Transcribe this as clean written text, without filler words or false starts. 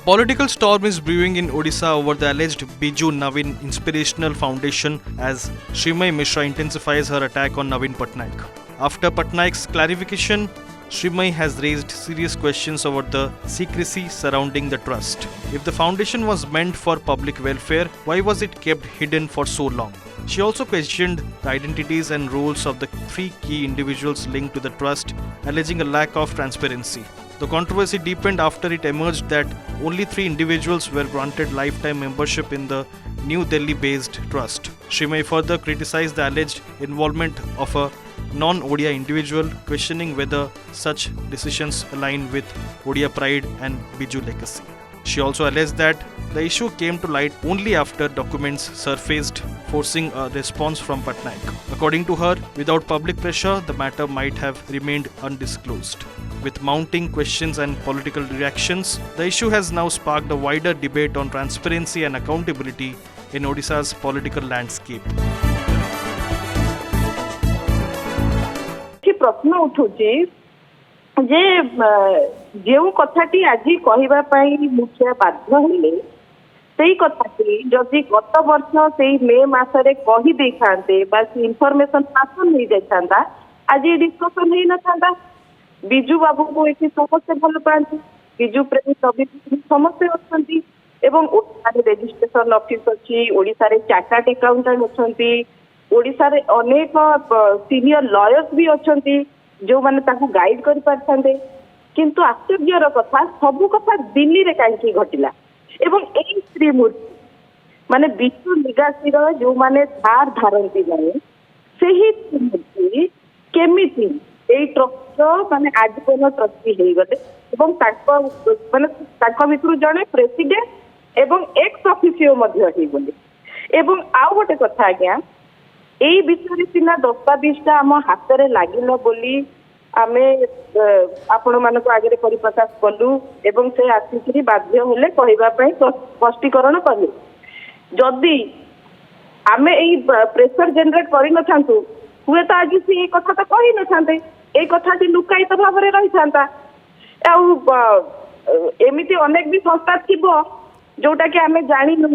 A political storm is brewing in Odisha over the alleged Biju Navin Inspirational Foundation as Shrimay Mishra intensifies her attack on Navin Patnaik. After Patnaik's clarification, Shrimay has raised serious questions over the secrecy surrounding the trust. If the foundation was meant for public welfare, why was it kept hidden for so long? She also questioned the identities and roles of the three key individuals linked to the trust, alleging a lack of transparency. The controversy deepened after it emerged that only 3 individuals were granted lifetime membership in the New Delhi-based trust. Shrimay further criticized the alleged involvement of a non-Odia individual, questioning whether such decisions align with Odia pride and Biju legacy. She also alleged that the issue came to light only after documents surfaced, forcing a response from Patnaik. According to her, without public pressure, the matter might have remained undisclosed. With mounting questions and political reactions, the issue has now sparked a wider debate on transparency and accountability in Odisha's political landscape. प्रश्न उठुची जे जो कथाटी आज कहवा मुखिया बाध्य हेले से कथाटी जदि गत वर्ष से मे मासरे कही दे थांते बस इनफॉरमेशन पास नहीं जाता आज डिस्कशन नहीं न था। बिजू बाबू को ये समस्ते भल पाती, बिजू प्रेमी नवीन समस्ते अच्छी एवं ओडिशा रेजिस्ट्रेशन ऑफिस अच्छी, ओडिशा रे चार्टर्ड अकाउंटेंट अच्छी, ओडिशा रे अनेक सीनियर लॉयर्स भी अच्छी जो माने ताकू गाइड कर पारथांते। किंतु आश्चर्यर कथा सबु कथा दिल्ली रे काहे घटिला एवं एई स्त्री मूर्ति माने विश्व निगासी रो जो माने धार धारंती जाने सेही मूर्ति केमिति एई ट्रस्ट माने आजीवन ट्रस्टी हेई गले एवं ताको माने ताको भितरु जणे प्रेसिडेंट एवं एक्स ऑफिसियो मध्ये हेई गले। एवं आउ गोटे कथा आज्ञा एई विषय सिना दस्तावेजटा आम हाथ में लगिल बोली आमे आपण मानक आगे परिप्रकाश कलु एवं से आसिक बाध्य हेले कहवाई स्पष्टीकरण कलु। जदि आमे एई प्रेशर जनरेट कर न हुए तो आज से कथा तो कही न ये कथाटी लुकायित भाव में रही था। एमती अनेक भी संस्था थी जोटा कि आमे जानी